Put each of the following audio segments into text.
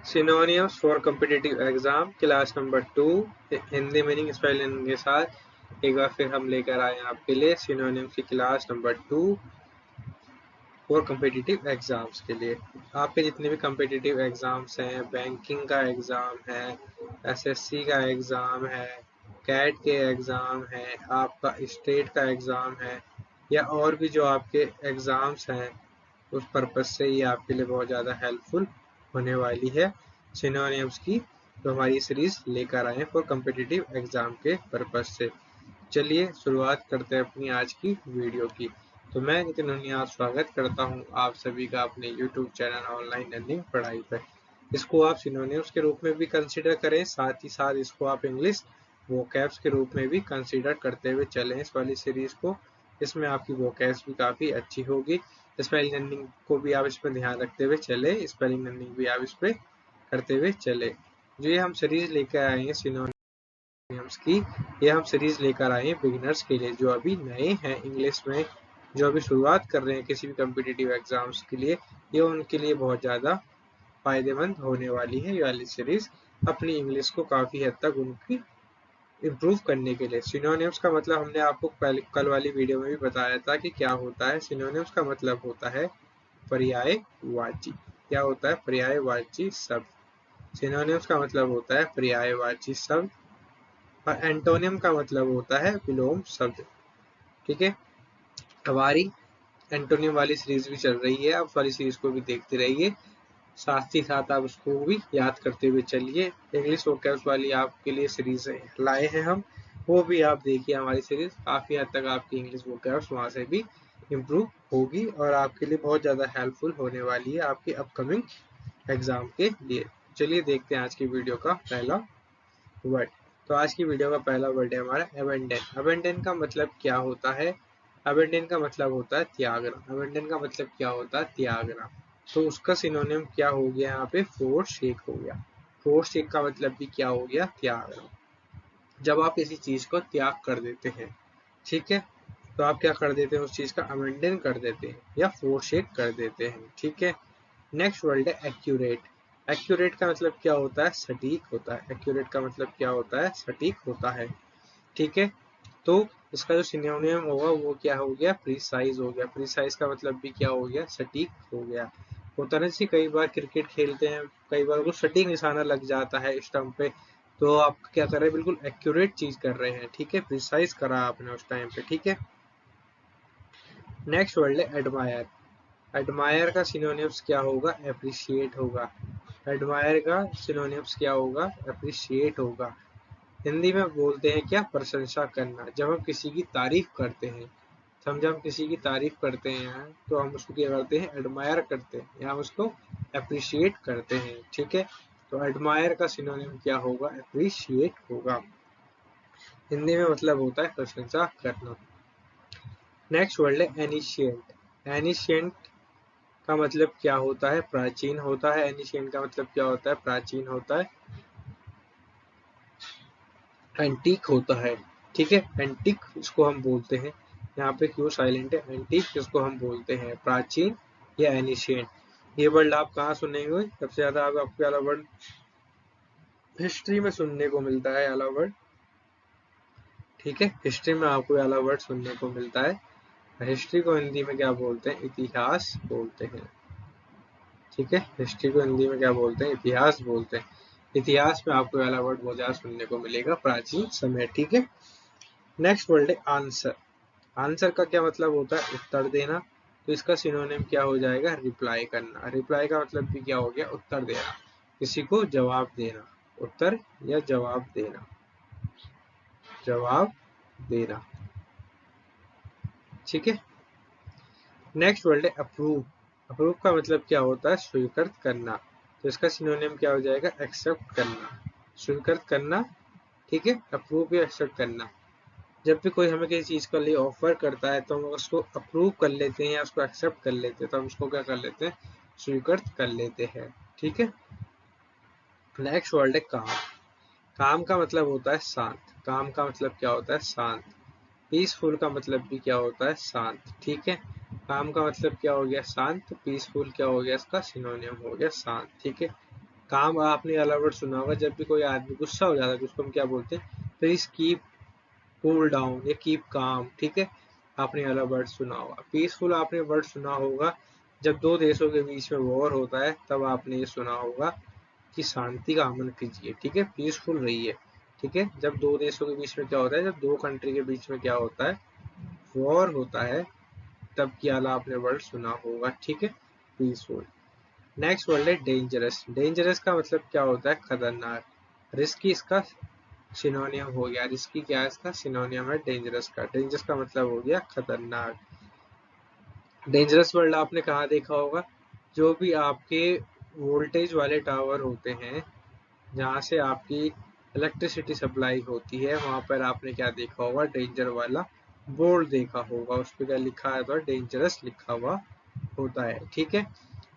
Synonyms for competitive exam class number 2 Hindi meaning spelling के साथ एक बार फिर हम लेकर आए हैं आपके लिए सिनोनिम्स की class number 2 for competitive exams के लिए। आपके जितने भी कॉम्पिटिटिव एग्जाम्स हैं, बैंकिंग का एग्जाम है, एसएससी का एग्जाम है, कैट के एग्जाम है, आपका स्टेट का एग्जाम है या और भी जो आपके एग्जाम्स हैं, उस पर्पज से ये आपके लिए बहुत ज़्यादा हेल्पफुल होने वाली है सिनोनिम्स की, तो हमारी सीरीज लेकर आए फॉर कॉम्पिटिटिव एग्जाम के पर्पज से। चलिए शुरुआत करते हैं अपनी आज की वीडियो की। तो मैं नितिन उनियाल स्वागत करता हूं आप सभी का अपने यूट्यूब चैनल ऑनलाइन लर्निंग पढ़ाई पर। इसको आप सिनोनिम्स के रूप में भी कंसीडर करें, साथ ही साथ इसको आप इंग्लिश वोकैब्स के रूप में भी कंसीडर करते हुए चलें इस वाली सीरीज को। इसमें आपकी वोकैब्स भी काफ़ी अच्छी होगी, स्पेलिंग लर्निंग को भी आप इसमें ध्यान रखते हुए चले, स्पेलिंग लर्निंग भी आप इस पर करते हुए चले। जो ये हम सीरीज लेकर आए हैं सिनोनिम्स की, ये हम सीरीज लेकर आए हैं बिगिनर्स के लिए, जो अभी नए हैं इंग्लिश में, जो अभी शुरुआत कर रहे हैं किसी भी कॉम्पिटिटिव एग्जाम्स के लिए। ये उनके लिए बहुत ज़्यादा फायदेमंद होने वाली है ये वाली सीरीज, अपनी इंग्लिश को काफ़ी हद तक उनकी इम्प्रूव करने के लिए। सिनोनिम्स का मतलब हमने आपको कल वाली वीडियो में भी बताया था कि क्या होता है। सिनोनिम्स का मतलब होता है पर्यायवाची। क्या होता है? पर्यायवाची शब्द। सिनोनिम्स का मतलब होता है पर्यायवाची शब्द, और एंटोनियम का मतलब होता है विलोम शब्द। ठीक है, हमारी एंटोनियम वाली सीरीज भी चल रही है, आप वाली सीरीज को भी देखते रहिए, साथ ही साथ आप उसको भी याद करते हुए चलिए। इंग्लिश वोकैब्स वाली आपके लिए सीरीज लाए हैं हम, वो भी आप देखिए। हमारी सीरीज काफ़ी हद तक आपकी इंग्लिश वोकैब्स वहाँ से भी इम्प्रूव होगी और आपके लिए बहुत ज़्यादा हेल्पफुल होने वाली है आपके अपकमिंग एग्जाम के लिए। चलिए देखते हैं आज की वीडियो का पहला वर्ड। तो आज की वीडियो का पहला वर्ड है हमारा अबेंडन। अबेंडन का मतलब क्या होता है? अबेंडन का मतलब होता है त्यागना। अबेंडन का मतलब क्या होता है? त्यागना। तो उसका सिनोनिम क्या हो गया यहाँ पे? फोरसेक हो गया। फोरसेक का मतलब भी क्या हो गया? त्यागना। जब आप किसी चीज को त्याग कर देते हैं, ठीक है, तो आप क्या कर देते हैं? उस चीज का अबेंडन कर देते हैं या फोरसेक कर देते हैं। ठीक है। नेक्स्ट वर्ड है एक्यूरेट। एक्यूरेट का मतलब क्या होता है? सटीक होता है। एक्यूरेट का मतलब क्या होता है? सटीक होता है। ठीक है। तो इसका जो सिनोनिम होगा वो क्या हो गया? प्रिसाइज हो गया। प्रिसाइज का मतलब भी क्या हो गया? सटीक हो गया। होता है ना, कई बार क्रिकेट खेलते हैं, कई बार वो सटीक निशाना लग जाता है स्टंप पे, तो आप क्या कर रहे हैं? बिल्कुल एक्यूरेट चीज कर रहे हैं। ठीक है, प्रिसाइज करा आपने उस टाइम पे। ठीक है। नेक्स्ट वर्ड है एडमायर। एडमायर का सिनोनिम्स क्या होगा? एप्रिशिएट होगा। एडमायर का सिनोनिम्स क्या होगा? एप्रिशिएट होगा। हिंदी में बोलते हैं क्या? प्रशंसा करना। जब हम किसी की तारीफ करते हैं, समझे, हम किसी की तारीफ करते हैं तो हम उसको क्या करते हैं? एडमायर करते हैं या हम उसको अप्रिशिएट करते हैं। ठीक है। तो एडमायर का सिनोनिम क्या होगा? अप्रिशिएट होगा। हिंदी में मतलब होता है प्रशंसा करना। नेक्स्ट वर्ड है एनिशिएंट। एनिशिएंट का मतलब क्या होता है? प्राचीन होता है। एनिशिएंट का मतलब क्या होता है? प्राचीन होता है। एंटीक होता है। ठीक है, एंटीक इसको हम बोलते हैं। यहाँ पे क्यों साइलेंट है? एंटीक इसको हम बोलते हैं, प्राचीन या एनिशिएंट। ये वर्ड आप कहाँ सुनेंगे सबसे ज्यादा? आपको वाला वर्ड हिस्ट्री में सुनने को मिलता है, वाला वर्ड। ठीक है, हिस्ट्री में आपको वाला वर्ड सुनने को मिलता है। हिस्ट्री को हिंदी में क्या बोलते हैं? इतिहास बोलते हैं। ठीक है, हिस्ट्री को हिंदी में क्या बोलते हैं? इतिहास बोलते हैं। इतिहास में आपको वाला वर्ड बहुत ज्यादा सुनने को मिलेगा, प्राचीन समय। ठीक है। नेक्स्ट वर्ड है आंसर। आंसर का क्या मतलब होता है? उत्तर देना। तो इसका सिनोनिम क्या हो जाएगा? रिप्लाई करना। रिप्लाई का मतलब भी क्या हो गया? उत्तर देना, किसी को जवाब देना। उत्तर या जवाब देना, जवाब देना। ठीक है। नेक्स्ट वर्ड है अप्रूव। अप्रूव का मतलब क्या होता है? स्वीकृत करना। तो इसका सिनोनिम क्या हो जाएगा? एक्सेप्ट करना, स्वीकृत करना। ठीक है, अप्रूव या एक्सेप्ट करना। जब भी कोई हमें किसी चीज के लिए ऑफर करता है तो हम उसको अप्रूव कर लेते हैं या उसको एक्सेप्ट कर लेते हैं, तो हम उसको क्या कर लेते हैं? स्वीकृत कर लेते हैं। ठीक है। नेक्स्ट वर्ड है काम। काम का मतलब होता है शांत। काम का मतलब क्या होता है? शांत। पीसफुल का मतलब भी क्या होता है? शांत। ठीक है। काम का मतलब क्या हो गया? शांत। पीसफुल क्या हो गया? इसका सिनोनिम हो गया शांत। ठीक है। काम आपने वाला वर्ड सुना होगा, जब भी कोई आदमी गुस्सा हो जाता है तो उसको हम क्या बोलते हैं, प्लीज कीप कूल डाउन या कीप काम, ठीक है। आपने वाला वर्ड सुना होगा। पीसफुल आपने वर्ड सुना होगा जब दो देशों के बीच में वॉर होता है, तब आपने ये सुना होगा कि शांति का अमन कीजिए, ठीक है, पीसफुल रहिए, ठीक है। जब दो देशों के बीच में क्या होता है, जब दो कंट्री के बीच में क्या होता है, वॉर होता है, तब की वाला आपने वर्ड सुना होगा, ठीक है, पीसफुल। नेक्स्ट वर्ड है डेंजरस। डेंजरस का मतलब क्या होता है, खतरनाक। रिस्की इसका सिनोनियम हो गया। रिस्की क्या है, इसका सिनोनियम है डेंजरस का। डेंजरस का मतलब हो गया खतरनाक। डेंजरस वर्ड आपने कहाँ देखा होगा, जो भी आपके वोल्टेज वाले टावर होते हैं, जहाँ से आपकी इलेक्ट्रिसिटी सप्लाई होती है, वहां पर आपने क्या देखा होगा, डेंजर वाला बोर्ड देखा होगा। उस पर क्या लिखा है, तो डेंजरस लिखा हुआ होता है, ठीक है।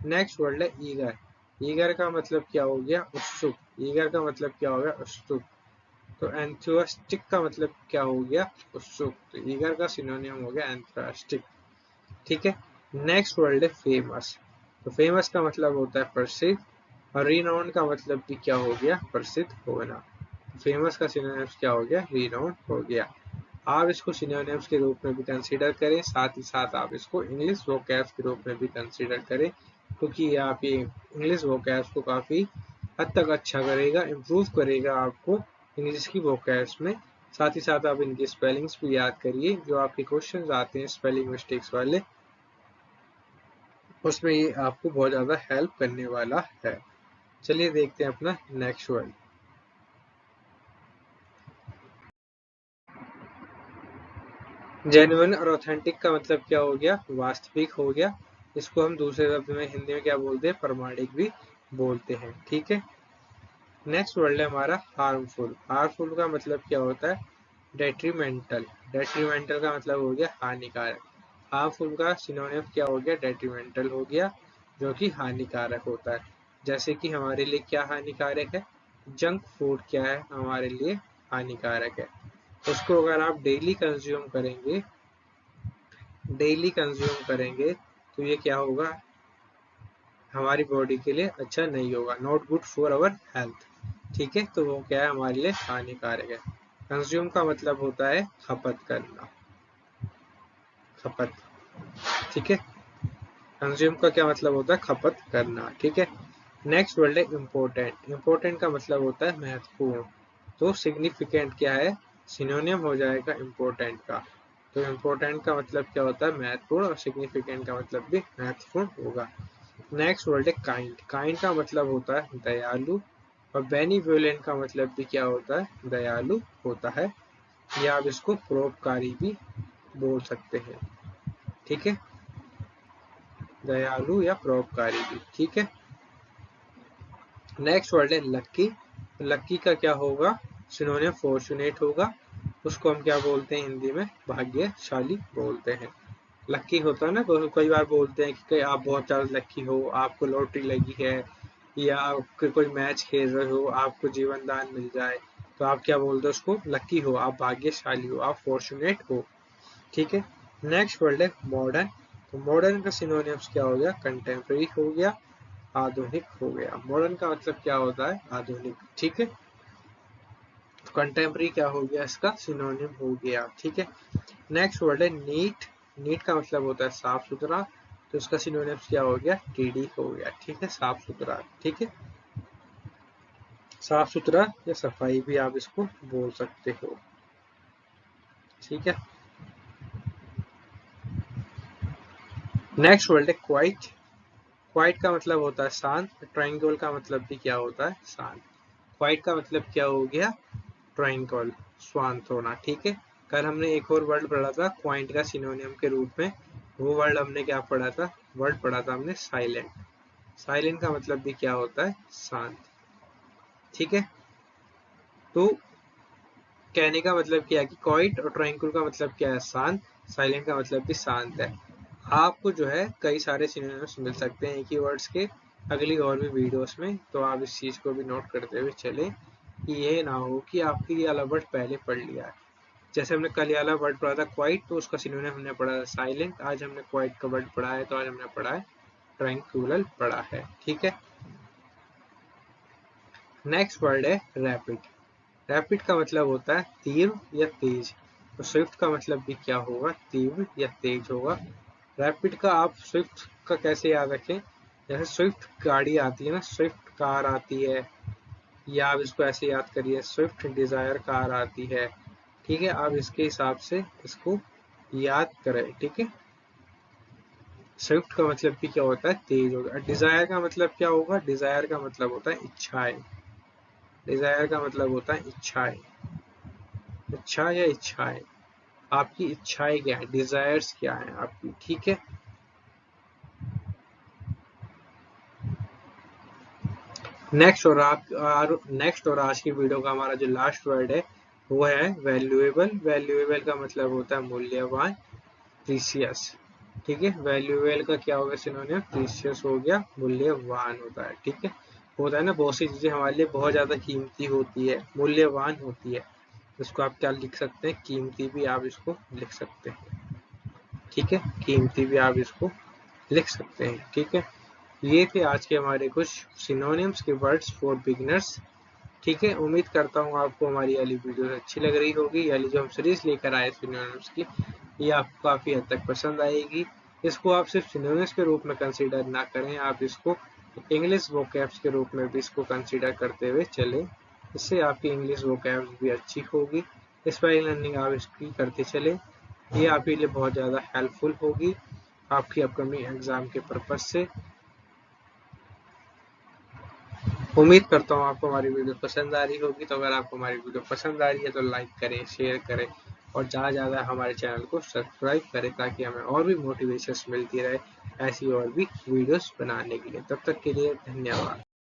नेक्स्ट वर्ड है ईगर। ईगर का मतलब क्या हो गया, उत्सुक। ईगर का मतलब क्या हो गया, उत्सुक। तो एंथुसियास्टिक का मतलब क्या हो गया, उत्सुक। तो ईगर का सिनोनियम हो गया एंथुसियास्टिक, ठीक है। नेक्स्ट वर्ड है फेमस। तो फेमस का मतलब होता है प्रसिद्ध, और रिनाउंड का मतलब भी क्या हो गया, प्रसिद्ध होना। फेमस का सिनोनिम्स क्या हो गया, रिनाउंड हो गया। आप इसको सिनोनिम्स के रूप में भी कंसीडर करें, साथ ही साथ आप इसको इंग्लिश वोकैब्स के रूप में भी कंसीडर करें, क्योंकि ये आप ये इंग्लिश वोकैब्स को काफी हद तक अच्छा करेगा, इम्प्रूव करेगा आपको इंग्लिश की वोकैब्स में। साथ ही साथ आप इनकी स्पेलिंग्स भी याद करिए, जो आपके क्वेश्चंस आते हैं स्पेलिंग मिस्टेक्स वाले, उसमें ये आपको बहुत ज्यादा हेल्प करने वाला है। चलिए देखते हैं अपना नेक्स्ट वर्ड। जेन्युइन और ऑथेंटिक का मतलब क्या हो गया, वास्तविक हो गया। इसको हम दूसरे शब्द में हिंदी में क्या बोलते हैं, प्रमाणिक भी बोलते हैं, ठीक है। नेक्स्ट वर्ड है हमारा हार्मफुल। हार्मफुल का मतलब क्या होता है, डेट्रीमेंटल। डेट्रीमेंटल का मतलब हो गया हानिकारक। हार्मफुल का सिनोनिम क्या हो गया, डेट्रीमेंटल हो गया, जो कि हानिकारक होता है। जैसे कि हमारे लिए क्या हानिकारक है, जंक फूड क्या है हमारे लिए हानिकारक है। उसको अगर आप डेली कंज्यूम करेंगे, डेली कंज्यूम करेंगे, तो ये क्या होगा, हमारी बॉडी के लिए अच्छा नहीं होगा, not good for our health, ठीक है। तो वो क्या है, हमारे लिए हानिकारक है। कंज्यूम का मतलब होता है खपत करना, खपत, ठीक है। कंज्यूम का क्या मतलब होता है, खपत करना, ठीक है। नेक्स्ट वर्ड है इम्पोर्टेंट। इम्पोर्टेंट का मतलब होता है महत्वपूर्ण। तो सिग्निफिकेंट क्या है, सिनोनियम हो जाएगा इम्पोर्टेंट का। तो इम्पोर्टेंट का मतलब क्या होता है, महत्वपूर्ण, और सिग्निफिकेंट का मतलब भी महत्वपूर्ण होगा। नेक्स्ट वर्ड है काइंड। काइंड का मतलब होता है दयालु, और बेनिवोलेंट का मतलब भी क्या होता है, दयालु होता है, या आप इसको परोपकारी भी बोल सकते हैं, ठीक है, दयालु या परोपकारी भी, ठीक है। नेक्स्ट वर्ड है लक्की। लक्की का क्या होगा, सिनोनिम फॉर्चुनेट होगा। उसको हम क्या बोलते हैं हिंदी में, भाग्यशाली बोलते हैं। लक्की होता है ना, कई बार बोलते हैं कि आप बहुत ज्यादा लक्की हो, आपको लॉटरी लगी है, या आप कोई मैच खेल रहे हो, आपको जीवन दान मिल जाए, तो आप क्या बोलते हो उसको, लक्की हो, आप भाग्यशाली हो, आप फॉर्चुनेट हो, ठीक है। नेक्स्ट वर्ड है मॉडर्न। तो मॉडर्न का सिनोनिम्स क्या हो गया, कंटेम्प्रेरी हो गया, आधुनिक हो गया। मॉडर्न का मतलब क्या होता है, आधुनिक, ठीक है। तो कंटेम्प्रेरी क्या हो गया, इसका सिनोनिम हो गया, ठीक है। नेक्स्ट वर्ड है नीट। नीट का मतलब होता है साफ सुथरा, तो इसका सिनोनिम्स क्या हो गया, टीडी हो गया, ठीक है, साफ सुथरा, ठीक है। साफ सुथरा या सफाई भी आप इसको बोल सकते हो, ठीक है। नेक्स्ट वर्ड है क्वाइट। क्वाइट का मतलब होता है शांत। ट्रायंगल का मतलब भी क्या होता है, शांत। क्वाइट का मतलब क्या हो गया, ट्रायंगल, शांत होना, ठीक है। कल हमने एक और वर्ड पढ़ा था क्वाइंट का सिनोनियम के रूप में, वो वर्ड हमने क्या पढ़ा था, वर्ड पढ़ा था हमने साइलेंट। साइलेंट का मतलब भी क्या होता है, शांत, ठीक है। तो कहने का मतलब क्या है कि क्वाइट और ट्रायंगल का मतलब क्या है, शांत। साइलेंट का मतलब भी शांत है। आपको जो है कई सारे सिनोनिम्स मिल सकते हैं एक ही वर्ड्स के अगली और भी वीडियोस में, तो आप इस चीज को भी नोट करते हुए चले, कि ये ना हो कि आपके ये वाला वर्ड पहले पढ़ लिया है। जैसे हमने कल वाला वर्ड पढ़ा था क्वाइट, तो उसका सिनोनिम हमने पढ़ा था साइलेंट। आज हमने क्वाइट का वर्ड पढ़ा है, तो आज हमने पढ़ा है ट्रायंगुलर पढ़ा है, ठीक है। नेक्स्ट वर्ड है रैपिड। रैपिड का मतलब होता है तीव्र या तेज, तो स्विफ्ट का मतलब भी क्या होगा, तीव्र या तेज होगा। रैपिड का आप स्विफ्ट का कैसे याद रखें, जैसे स्विफ्ट गाड़ी आती है ना, स्विफ्ट कार आती है, या आप इसको ऐसे याद करिए स्विफ्ट डिजायर कार आती है। ठीक है, आप इसके हिसाब से इसको याद करें। ठीक है, स्विफ्ट का मतलब भी क्या होता है, तेज होगा। डिजायर का मतलब क्या होगा, डिजायर का मतलब होता है इच्छाएं। डिजायर का मतलब होता है इच्छाएं, इच्छा या इच्छाएं, आपकी इच्छाएं क्या है, डिजायर्स क्या है आपकी। ठीक है, नेक्स्ट और आज की वीडियो का हमारा जो लास्ट वर्ड है वो है वैल्यूएबल। वैल्यूएबल का मतलब होता है मूल्यवान, प्रीसियस। ठीक है, वैल्यूएबल का क्या होगा सिनोनिम, प्रीसियस हो गया, मूल्यवान होता है। ठीक है, होता है ना बहुत सी चीजें हमारे लिए बहुत ज्यादा कीमती होती है, मूल्यवान होती है, इसको आप क्या लिख सकते हैं, कीमती भी आप इसको लिख सकते हैं। ठीक है, कीमती भी आप इसको लिख सकते हैं। ठीक है, ये थे आज के हमारे कुछ सिनोनिम्स के वर्ड्स फॉर बिगिनर्स। ठीक है, उम्मीद करता हूँ आपको हमारी वाली वीडियो अच्छी लग रही होगी, यानी जो हम सीरीज लेकर आए सिनोनिम्स की, ये आपको काफी हद तक पसंद आएगी। इसको आप सिर्फ सिनोनिम्स के रूप में कंसीडर ना करें, आप इसको इंग्लिश वोकैब्स के रूप में भी इसको कंसीडर करते हुए चले, इससे आपकी इंग्लिश वोकैब्स भी अच्छी होगी। स्पेलिंग लर्निंग आप इसकी करते चले, ये आपके लिए बहुत ज़्यादा हेल्पफुल होगी आपकी अपकमिंग एग्जाम के पर्पज से। उम्मीद करता हूँ आपको हमारी वीडियो पसंद आ रही होगी, तो अगर आपको हमारी वीडियो पसंद आ रही है तो लाइक करें, शेयर करें और ज़्यादा से ज़्यादा हमारे चैनल को सब्सक्राइब करें, ताकि हमें और भी मोटिवेशन मिलती रहे ऐसी और भी वीडियोस बनाने के लिए। तब तक के लिए धन्यवाद।